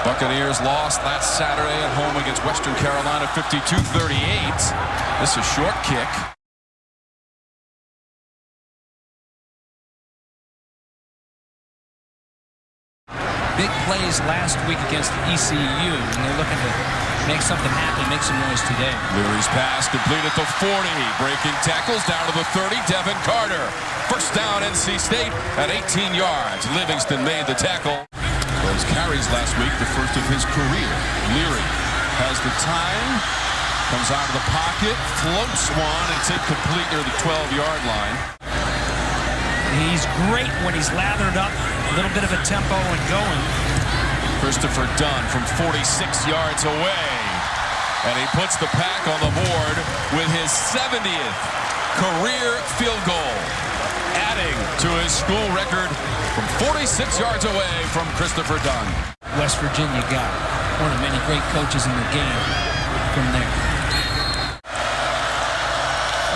Buccaneers lost last Saturday at home against Western Carolina 52-38. This is a short kick. Big plays last week against ECU, and they're looking to make something happen, make some noise today. Leary's pass complete at the 40. Breaking tackles down to the 30. Devin Carter. First down, NC State at 18 yards. Livingston made the tackle. Those carries last week, the first of his career. Leary has the time, comes out of the pocket, floats one. It's incomplete near the 12-yard line. He's great when he's lathered up, a little bit of a tempo and going. Christopher Dunn from 46 yards away. And he puts the Pack on the board with his 70th career field goal, adding to his school record from 46 yards away from Christopher Dunn. West Virginia got one of many great coaches in the game from there.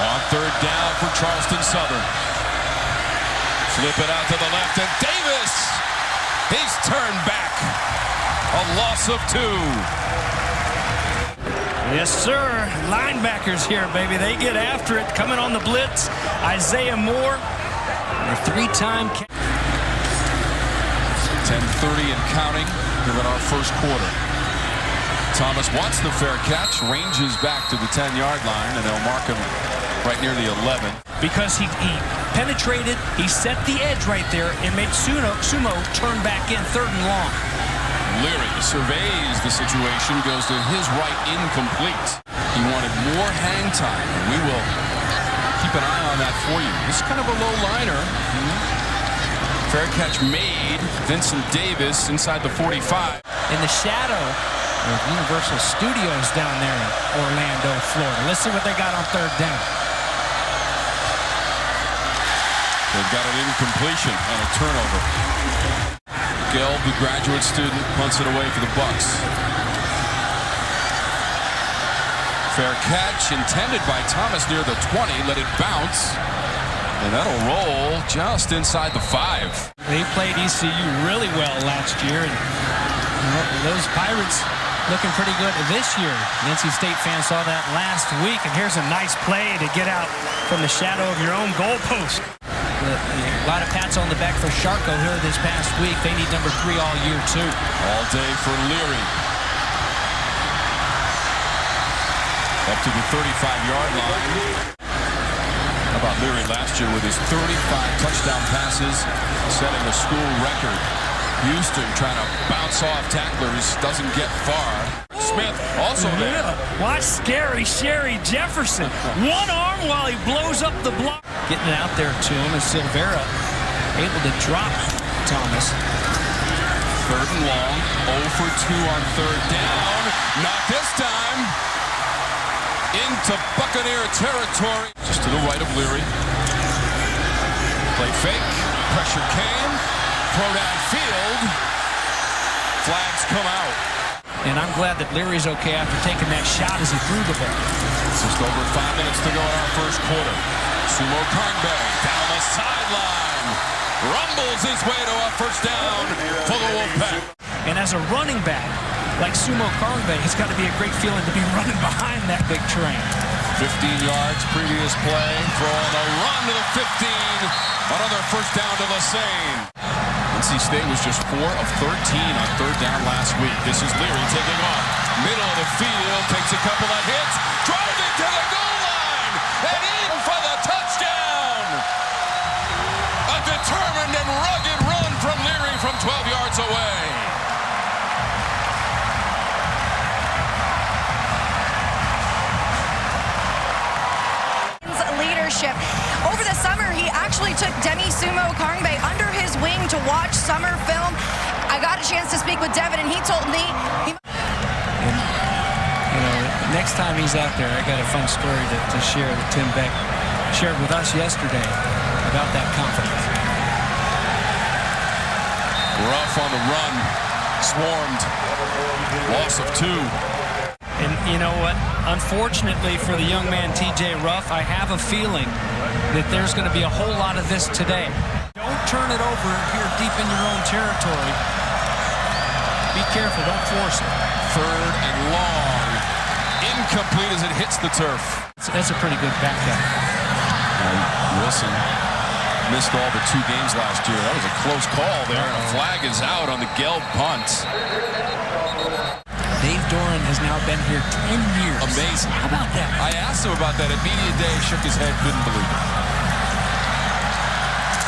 On third down for Charleston Southern. Flip it out to the left, and Davis! He's turned back. A loss of 2. Yes, sir. Linebackers here, baby. They get after it. Coming on the blitz, Isaiah Moore. A 3-time... 10:30 and counting here in our first quarter. Thomas wants the fair catch, ranges back to the 10-yard line, and they'll mark him right near the 11. Because he penetrated, he set the edge right there and made Sumo turn back in 3rd and long. Leary surveys the situation, goes to his right, incomplete. He wanted more hang time, and we will keep an eye on that for you. This is kind of a low liner. Fair catch made. Vincent Davis inside the 45. In the shadow of Universal Studios down there in Orlando, Florida. Let's see what they got on 3rd down. They've got an incompletion and a turnover. Gelb, the graduate student, punts it away for the Bucks. Fair catch intended by Thomas near the 20. Let it bounce. And that'll roll just inside the 5. They played ECU really well last year. And those Pirates looking pretty good this year. The NC State fans saw that last week. And here's a nice play to get out from the shadow of your own goalpost. A lot of pats on the back for Sharko here this past week. They need number 3 all year, too. All day for Leary. Up to the 35-yard line. How about Leary last year with his 35 touchdown passes, setting a school record. Houston trying to bounce off tacklers, doesn't get far. Smith also there. Watch scary Sherry Jefferson. One arm while he blows up the block. Getting it out there to him, and Silvera able to drop Thomas. 3rd and long, 0 for 2 on 3rd down. Not this time. Into Buccaneer territory. Just to the right of Leary. Play fake. Pressure came. Throw downfield. Flags come out. And I'm glad that Leary's okay after taking that shot as he threw the ball. Just over 5 minutes to go in our first quarter. Sumo Carnberry down the sideline. Rumbles his way to a first down for the Wolfpack. And as a running back, like Sumo Carnberry, it's got to be a great feeling to be running behind that big train. 15 yards previous play. Throwing a run to the 15. Another first down to the same. NC State was just 4 of 13 on 3rd down last week. This is Leary taking off. Middle of the field. Takes a couple of hits. Driving to the goal line. And in for the touchdown. A determined and rugged run from Leary from 12 yards away. Leadership. Over the summer, he actually took Demi Sumo Carnberry under his wing to watch summer film. I got a chance to speak with Devin, and he told me... Next time he's out there, I got a fun story to share that Tim Beck shared with us yesterday about that confidence. Rough on the run. Swarmed. Loss of 2. And you know what? Unfortunately for the young man, TJ Ruff, I have a feeling that there's going to be a whole lot of this today. Don't turn it over here deep in your own territory. Be careful. Don't force it. 3rd and long. Incomplete as it hits the turf. That's a pretty good backup. Wilson missed all but 2 games last year. That was a close call there, and a flag is out on the Gelb punt. Dave Doran has now been here 10 years. Amazing. How about that? I asked him about that at media day, shook his head, couldn't believe it.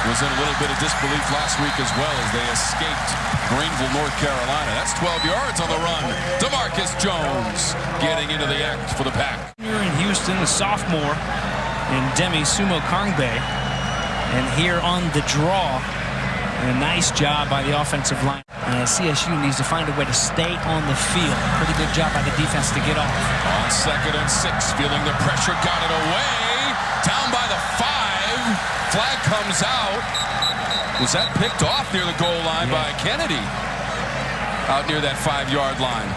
Was in a little bit of disbelief last week as well as they escaped Greenville, North Carolina. That's 12 yards on the run. DeMarcus Jones getting into the act for the Pack. Here in Houston, a sophomore in Demi Sumo Kangbe. And here on the draw, a nice job by the offensive line. CSU needs to find a way to stay on the field. Pretty good job by the defense to get off. On 2nd and 6, feeling the pressure, got it away. Down by the 5. Flag comes out. Was that picked off near the goal line by Kennedy? Out near that 5-yard line.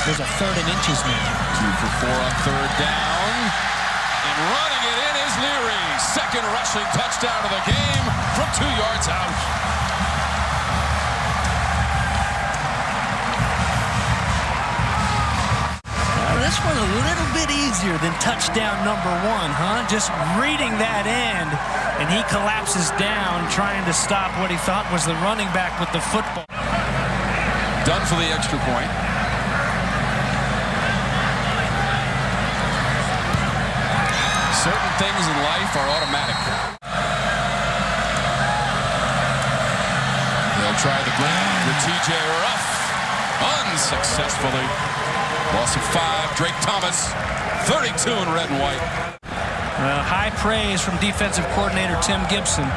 There's a 3rd and inches now. 2 for 4 on 3rd down. And running it in is Leary. 2nd rushing touchdown of the game from 2 yards out. This one a little bit easier than touchdown number 1, huh? Just reading that end, and he collapses down trying to stop what he thought was the running back with the football. Done for the extra point. Certain things in life are automatic. They'll try the ground with TJ Ruff. Unsuccessfully. Loss of 5. Drake Thomas, 32 in red and white. High praise from defensive coordinator Tim Gibson.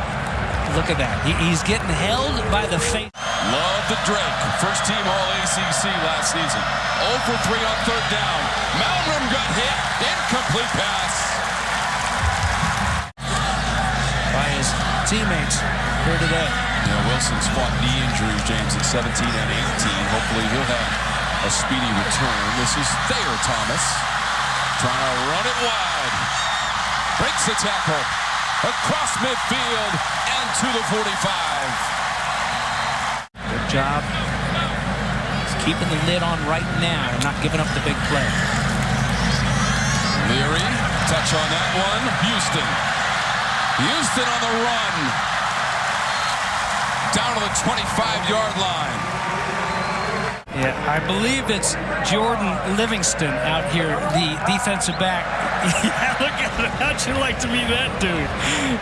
Look at that. He's getting held by the face. Love the Drake. First team All-ACC last season. 0 for 3 on 3rd down. Malmgren got hit. Incomplete pass. By his teammates here today. Wilson's fought knee injuries, James, in 17 and 18. Hopefully he'll have a speedy return. This is Thayer Thomas trying to run it wide. Breaks the tackle across midfield and to the 45. Good job. He's keeping the lid on right now and not giving up the big play. Leary, touch on that one. Houston on the run. Down to the 25-yard line. Yeah, I believe it's Jordan Livingston out here, the defensive back. Yeah, look at him. How'd you like to be that dude?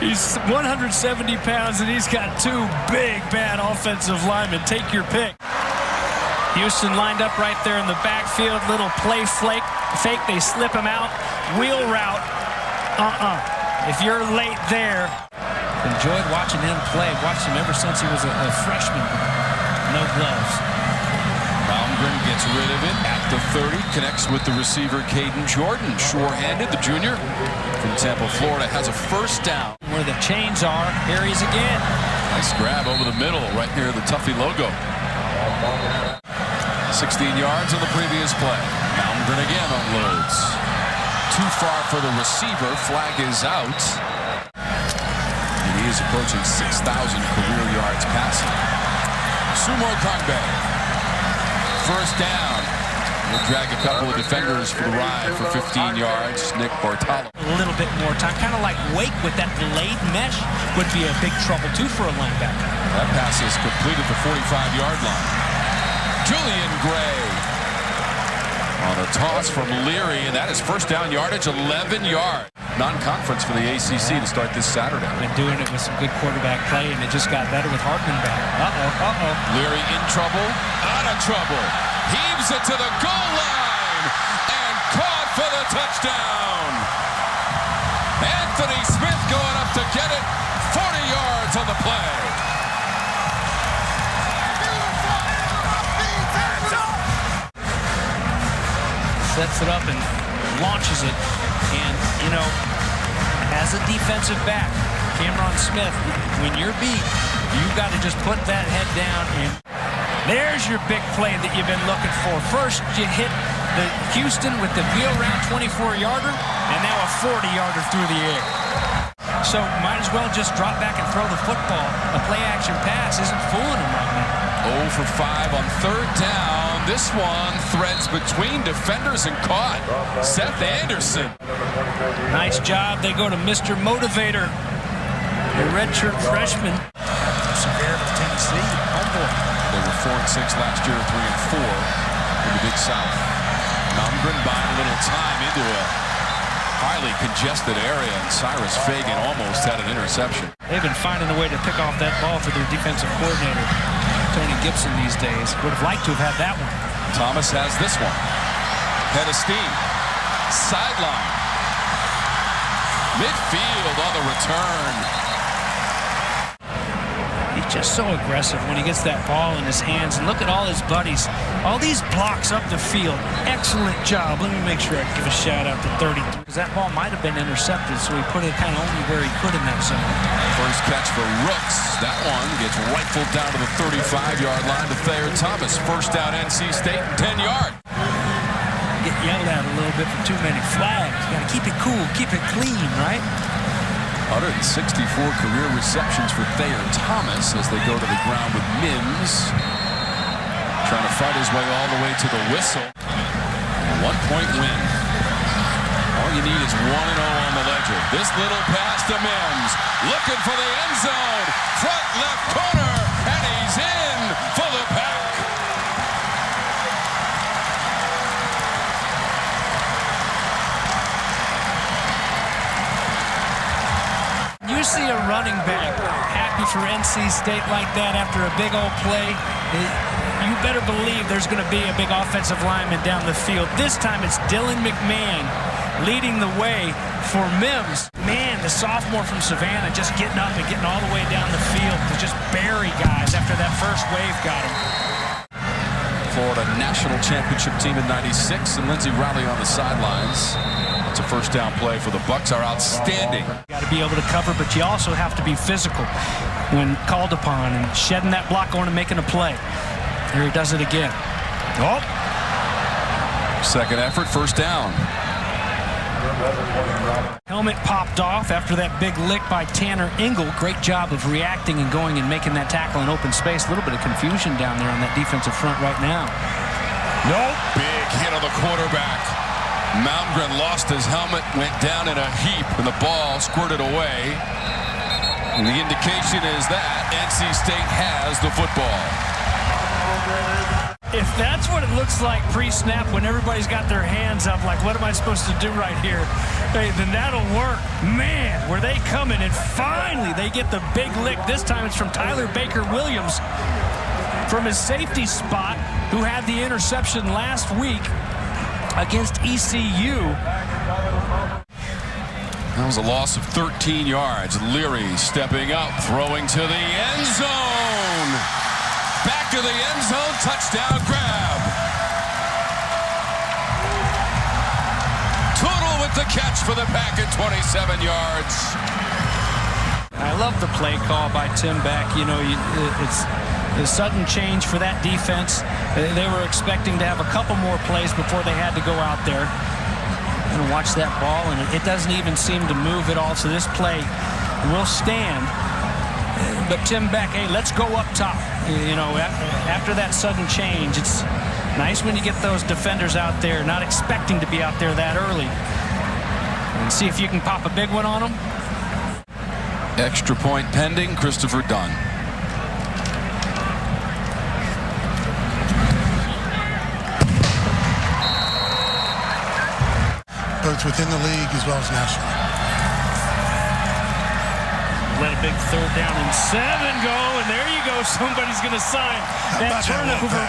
He's 170 pounds, and he's got 2 big, bad offensive linemen. Take your pick. Houston lined up right there in the backfield. Little play fake. They slip him out. Wheel route. If you're late there. Enjoyed watching him play. Watched him ever since he was a freshman. No gloves. Malmgren gets rid of it at the 30. Connects with the receiver, Caden Jordan. Sure-handed, the junior from Tampa, Florida, has a first down. Where the chains are, here he is again. Nice grab over the middle, right near the Tuffy logo. 16 yards on the previous play. Malmgren again unloads. Too far for the receiver. Flag is out. And he is approaching 6,000 career yards passing. Sumo Kangbe. First down. We'll drag a couple of defenders for the ride for 15 yards. Nick Bartolo. A little bit more time. Kind of like Wake with that delayed mesh would be a big trouble, too, for a linebacker. That pass is complete at the 45-yard line. Julian Gray on a toss from Leary, and that is first down yardage, 11 yards. Non-conference for the ACC to start this Saturday. Been doing it with some good quarterback play, and it just got better with Hartman back. Leary in trouble, out of trouble. Heaves it to the goal line, and caught for the touchdown. Anthony Smith going up to get it, 40 yards on the play. Sets it up and launches it. And, you know, as a defensive back, Cameron Smith, when you're beat, you've got to just put that head down. And there's your big play that you've been looking for. First, you hit the Houston with the wheel round 24-yarder, and now a 40-yarder through the air. So might as well just drop back and throw the football. A play-action pass isn't fooling him right now. 0 for 5 on 3rd down. This one threads between defenders and caught. Seth Anderson. Nice job. They go to Mr. Motivator, the redshirt freshman. Severe for Tennessee. Homeboy. They were 4 and 6 last year, 3 and 4 in the Big South. Malmgren buying a little time into a highly congested area, and Cyrus Fagan almost had an interception. They've been finding a way to pick off that ball for their defensive coordinator, Tony Gibson, these days. Would have liked to have had that one. Thomas has this one. Head of steam. Sideline. Midfield on the return. He's just so aggressive when he gets that ball in his hands. And look at all his buddies. All these blocks up the field. Excellent job. Let me make sure I give a shout out to 33. Because that ball might have been intercepted, so he put it kind of only where he could in that zone. First catch for Rooks. That one gets rifled down to the 35-yard line to Thayer Thomas. First down NC State, 10 yards. Get yelled at a little bit for too many flags. Got to keep it cool, keep it clean, right? 164 career receptions for Thayer Thomas as they go to the ground with Mims. Trying to fight his way all the way to the whistle. 1-point win. All you need is 1-0 on the ledger. This little pass to Mims. Looking for the end zone. Front left corner. And he's in for the pack. You see a running back happy for NC State like that after a big old play, you better believe there's going to be a big offensive lineman down the field. This time it's Dylan McMahon leading the way for Mims. Man, the sophomore from Savannah just getting up and getting all the way down the field to just bury guys after that first wave got him. Florida national championship team in '96, and Lindsey Riley on the sidelines. It's a first down play for the Bucks. Are outstanding. Got to be able to cover, but you also have to be physical when called upon and shedding that block on and making a play. Here he does it again. Oh. Second effort, first down. Helmet popped off after that big lick by Tanner Engel. Great job of reacting and going and making that tackle in open space. A little bit of confusion down there on that defensive front right now. Nope. Big hit on the quarterback. Malmgren lost his helmet, went down in a heap, and the ball squirted away. And the indication is that NC State has the football. If that's what it looks like pre-snap when everybody's got their hands up, like, what am I supposed to do right here? Hey, then that'll work. Man, were they coming, and finally they get the big lick. This time it's from Tyler Baker-Williams from his safety spot, who had the interception last week against ECU. That was a loss of 13 yards. Leary stepping up, throwing to the end zone. Back to the end zone, touchdown grab. Total with the catch for the pack at 27 yards. I love the play call by Tim Beck. You know, it's a sudden change for that defense. They were expecting to have a couple more plays before they had to go out there. And watch that ball, and it doesn't even seem to move at all. So this play will stand. But Tim Beck, hey, let's go up top. You know, after that sudden change, it's nice when you get those defenders out there, not expecting to be out there that early. And see if you can pop a big one on them. Extra point pending, Christopher Dunn. Both within the league as well as nationally. Let a big 3rd down and 7 go, and there you go. Somebody's going to sign that turnover.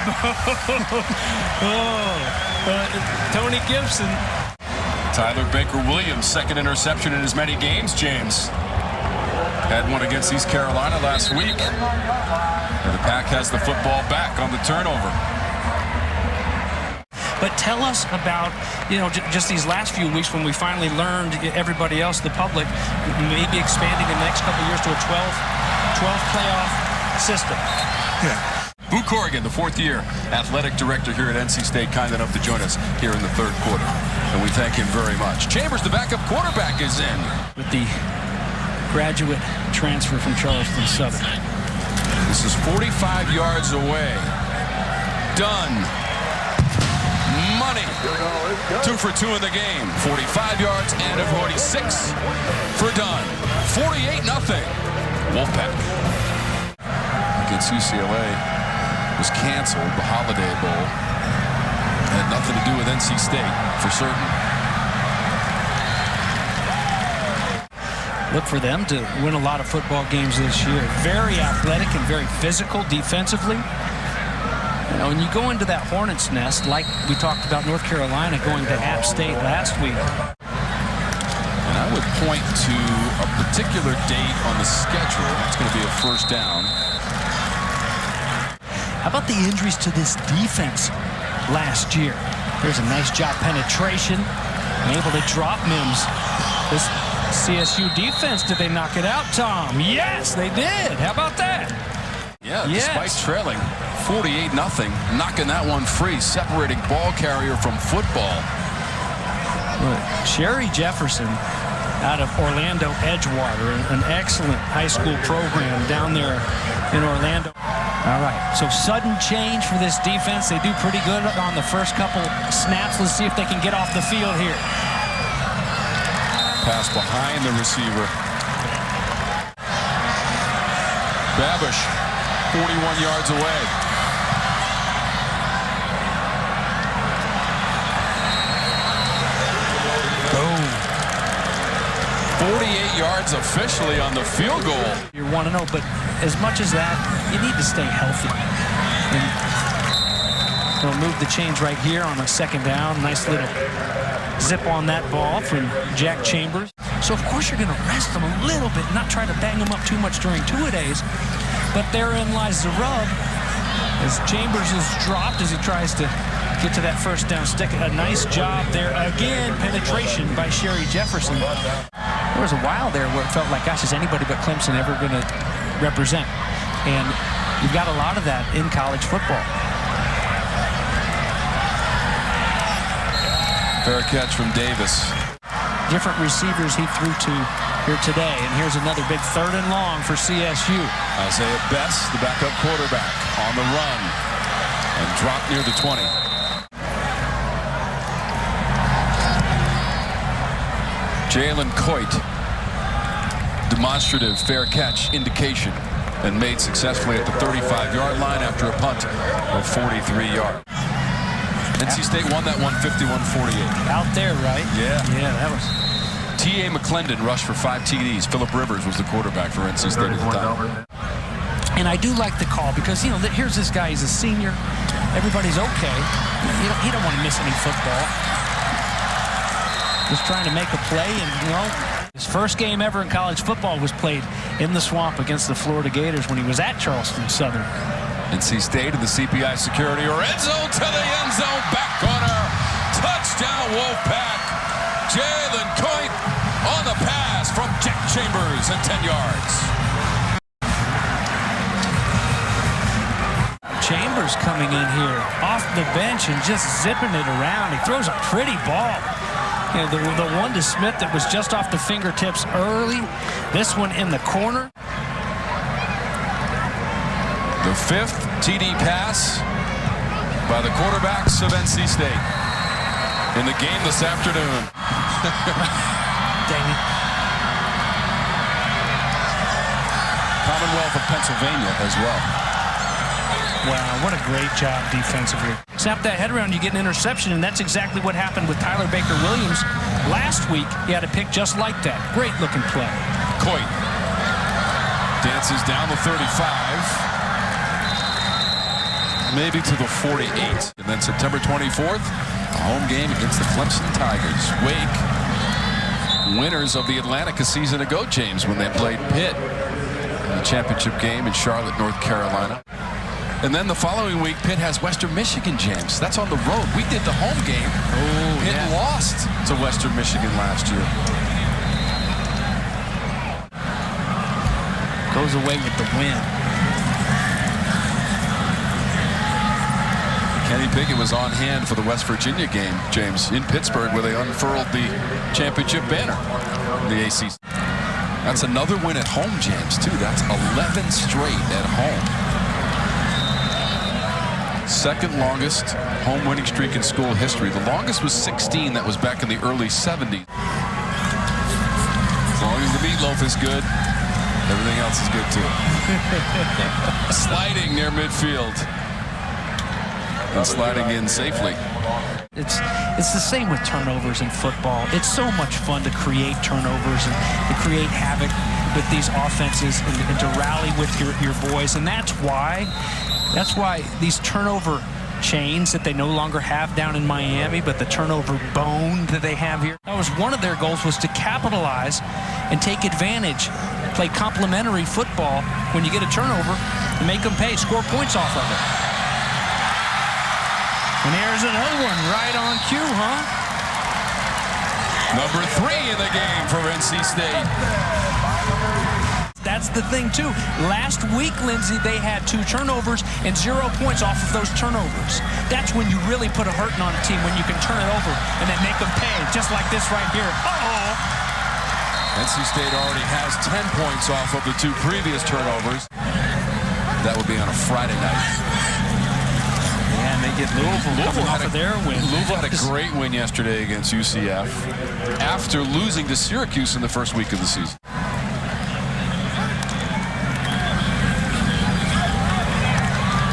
Tony Gibson. Tyler Baker-Williams, second interception in as many games, James. Had one against East Carolina last week. And the Pack has the football back on the turnover. But tell us about, you know, just these last few weeks when we finally learned, everybody else, the public, maybe expanding in the next couple of years to a 12 playoff system. Yeah. Boo Corrigan, the 4th year athletic director here at NC State, kind enough to join us here in the 3rd quarter. And we thank him very much. Chambers, the backup quarterback, is in. With the graduate transfer from Charleston Southern. This is 45 yards away. Dunn. Money. 2 for 2 in the game. 45 yards and a 46 for Dunn. 48-0. Wolfpack. Against UCLA was canceled. The Holiday Bowl had nothing to do with NC State for certain. Look for them to win a lot of football games this year. Very athletic and very physical defensively. You know, when you go into that hornet's nest, like we talked about North Carolina going to App State last week. And I would point to a particular date on the schedule. That's going to be a first down. How about the injuries to this defense last year? There's a nice job penetration, able to drop Mims. This CSU defense, did they knock it out, Tom? Yes, they did. How about that? Yeah, despite trailing 48-0, knocking that one free, separating ball carrier from football. Look, Sherry Jefferson out of Orlando Edgewater, an excellent high school program down there in Orlando. All right, so sudden change for this defense. They do pretty good on the first couple snaps. Let's see if they can get off the field here. Pass behind the receiver. Babish, 41 yards away. Boom. 48 yards officially on the field goal. You want to know, but as much as that, you need to stay healthy. And they'll move the chains right here on a second down. Nice little zip on that ball from Jack Chambers. So, of course, you're going to rest them a little bit, not try to bang them up too much during two-a-days. But therein lies the rub, as Chambers is dropped as he tries to get to that first down stick. A nice job there. Again, penetration by Sherry Jefferson. There was a while there where it felt like, gosh, is anybody but Clemson ever going to represent? And you've got a lot of that in college football. Fair catch from Davis. Different receivers he threw to here today. And here's another big 3rd and long for CSU. Isaiah Best, the backup quarterback, on the run and dropped near the 20. Jalen Coit, demonstrative fair catch indication, and made successfully at the 35-yard line after a punt of 43 yards. NC State won that one 51-48. Out there, right? Yeah. Yeah, that was. T.A. McClendon rushed for 5 TDs. Phillip Rivers was the quarterback for NC State at the time. And I do like the call because, you know, here's this guy. He's a senior. Everybody's okay. He don't want to miss any football. Just trying to make a play, and, you know, his first game ever in college football was played in the swamp against the Florida Gators when he was at Charleston Southern. NC State in the CPI security or end zone to the end zone, back corner, touchdown Wolfpack. Jalen Coit on the pass from Jack Chambers at 10 yards. Chambers coming in here off the bench and just zipping it around. He throws a pretty ball. You know, the one to Smith that was just off the fingertips early. This one in the corner. The 5th TD pass by the quarterbacks of NC State in the game this afternoon. Dang it. Commonwealth of Pennsylvania as well. Wow, what a great job defensively. Snap that head around, you get an interception, and that's exactly what happened with Tyler Baker-Williams. Last week, he had a pick just like that. Great looking play. Coit dances down the 35. Maybe to the 48. And then September 24th, a home game against the Clemson Tigers. Wake, winners of the Atlantic a season ago, James, when they played Pitt in the championship game in Charlotte, North Carolina. And then the following week, Pitt has Western Michigan, James. That's on the road. We did the home game. Oh, Pitt lost to Western Michigan last year. Goes away with the win. Kenny Pickett was on hand for the West Virginia game, James, in Pittsburgh, where they unfurled the championship banner in the ACC. That's another win at home, James, too. That's 11 straight at home. Second longest home winning streak in school history. The longest was 16. That was back in the early 70s. As long as the meatloaf is good, everything else is good too. Sliding near midfield. And sliding in safely. It's the same with turnovers in football. It's so much fun to create turnovers and to create havoc with these offenses and to rally with your boys. And that's why these turnover chains that they no longer have down in Miami, but the turnover bone that they have here. That was one of their goals, was to capitalize and take advantage, play complementary football when you get a turnover and make them pay, score points off of it. And here's another one right on cue, huh? Number 3 in the game for NC State. That's the thing, too. Last week, Lindsey, they had 2 turnovers and 0 points off of those turnovers. That's when you really put a hurting on a team, when you can turn it over and then make them pay, just like this right here. Uh-oh! NC State already has 10 points off of the 2 previous turnovers. That would be on a Friday night. And they get Louisville off of their win. Louisville had a great win yesterday against UCF after losing to Syracuse in the first week of the season.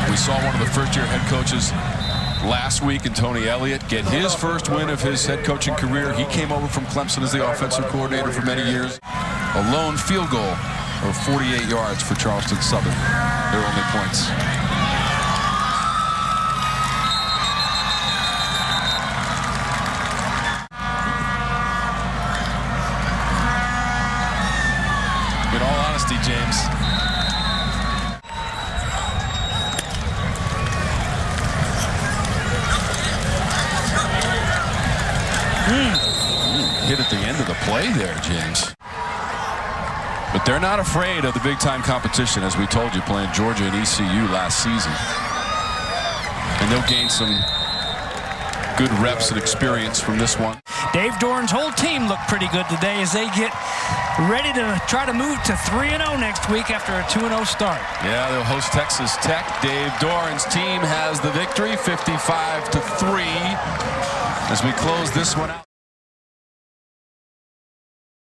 We saw one of the first-year head coaches last week in Tony Elliott get his first win of his head coaching career. He came over from Clemson as the offensive coordinator for many years. A lone field goal of 48 yards for Charleston Southern. Their only points. In all honesty, James, hit at the end of the play there, James. But they're not afraid of the big-time competition, as we told you, playing Georgia and ECU last season. And they'll gain some good reps and experience from this one. Dave Doran's whole team looked pretty good today as they get ready to try to move to 3-0 next week after a 2-0 start. Yeah, they'll host Texas Tech. Dave Doran's team has the victory, 55-3, as we close this one out.